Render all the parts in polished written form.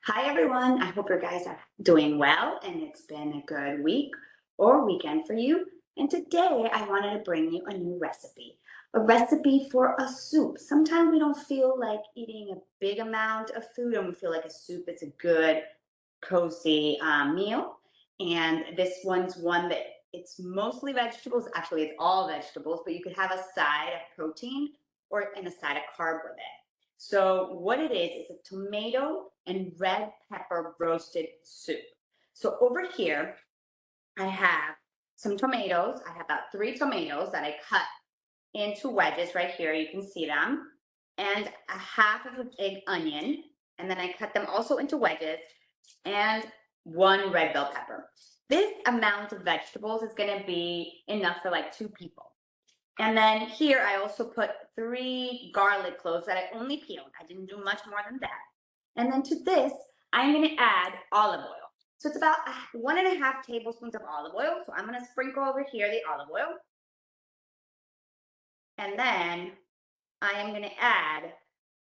Hi, everyone. I hope you guys are doing well and it's been a good week or weekend for you. And today I wanted to bring you a new recipe, a recipe for a soup. Sometimes we don't feel like eating a big amount of food and we feel like a soup is a good, cozy meal. And this one's one that it's mostly vegetables. Actually, it's all vegetables, but you could have a side of protein or and a side of carb with it. So what it is a tomato and red pepper roasted soup. So over here, I have some tomatoes. I have about 3 tomatoes that I cut into wedges right here. You can see them. And a half of a big onion. And then I cut them also into wedges and 1 red bell pepper. This amount of vegetables is going to be enough for like 2 people. And then here I also put 3 garlic cloves that I only peeled. I didn't do much more than that. And then to this, I'm going to add olive oil. So it's about 1.5 tablespoons of olive oil. So I'm going to sprinkle over here the olive oil. And then I am going to add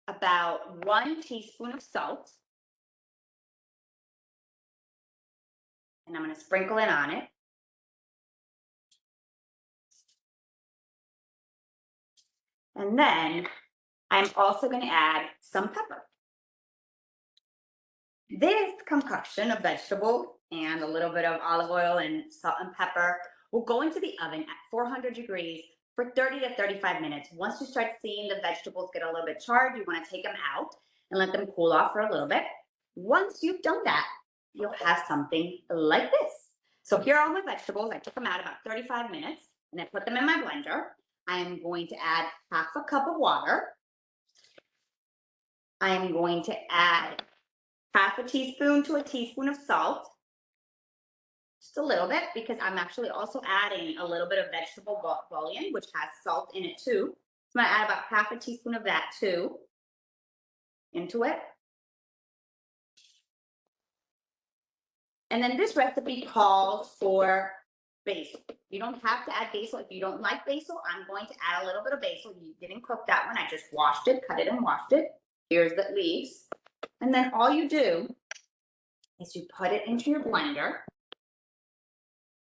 about 1 teaspoon of salt. And I'm going to sprinkle it on it. And then I'm also going to add some pepper. This concoction of vegetables and a little bit of olive oil and salt and pepper will go into the oven at 400 degrees for 30 to 35 minutes. Once you start seeing the vegetables get a little bit charred, you want to take them out and let them cool off for a little bit. Once you've done that, you'll have something like this. So here are all my vegetables. I took them out about 35 minutes and I put them in my blender. I am going to add half a cup of water. I am going to add half a teaspoon to a teaspoon of salt. Just a little bit, because I'm actually also adding a little bit of vegetable bouillon, which has salt in it too. So I'm gonna add about half a teaspoon of that too into it. And then this recipe calls for basil. You don't have to add basil. If you don't like basil, I'm going to add a little bit of basil. You didn't cook that one. I just washed it, cut it and washed it. Here's the leaves. And then all you do is you put it into your blender.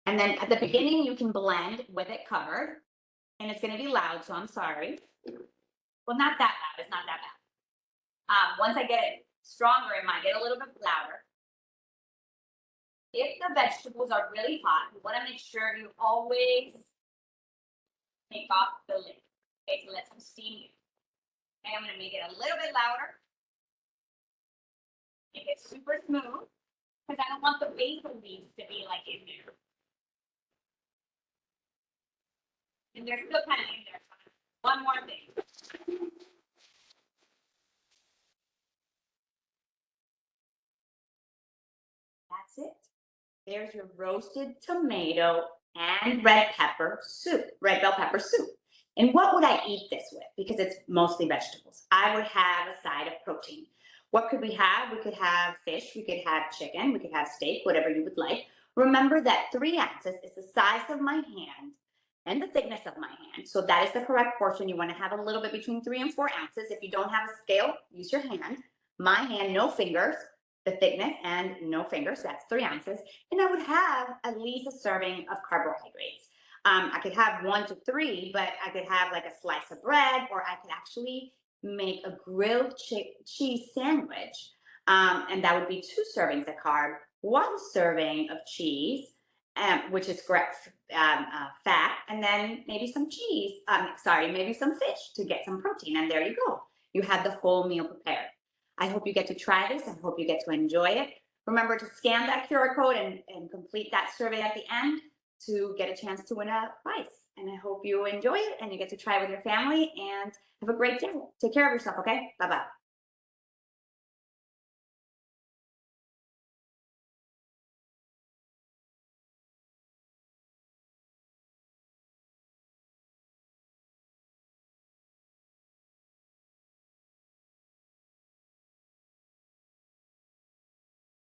And then at the beginning, you can blend with it covered. And it's going to be loud, so I'm sorry. Well, not that loud. It's not that bad. Once I get it stronger, it might get a little bit louder. If the vegetables are really hot, you want to make sure you always take off the lid. Okay, so let some steam in. Okay, I'm going to make it a little bit louder. Make it super smooth, because I don't want the basil leaves to be like in there. And they're still kind of in there. One more thing. That's it. There's your roasted tomato and red pepper soup, red bell pepper soup. And what would I eat this with? Because it's mostly vegetables. I would have a side of protein. What could we have? We could have fish, we could have chicken, we could have steak, whatever you would like. Remember that 3 ounces is the size of my hand and the thickness of my hand. So that is the correct portion. You want to have a little bit between 3 and 4 ounces. If you don't have a scale, use your hand. My hand, no fingers, the thickness and no fingers, that's 3 ounces. And I would have at least a serving of carbohydrates. I could have 1 to 3, but I could have like a slice of bread, or I could actually make a grilled cheese sandwich. And that would be 2 servings of carb, 1 serving of cheese, which is fat, and then maybe some cheese, maybe some fish to get some protein. And there you go. You have the whole meal prepared. I hope you get to try this. I hope you get to enjoy it. Remember to scan that QR code and complete that survey at the end to get a chance to win a prize. And I hope you enjoy it and you get to try it with your family and have a great day. Take care of yourself, okay? Bye-bye.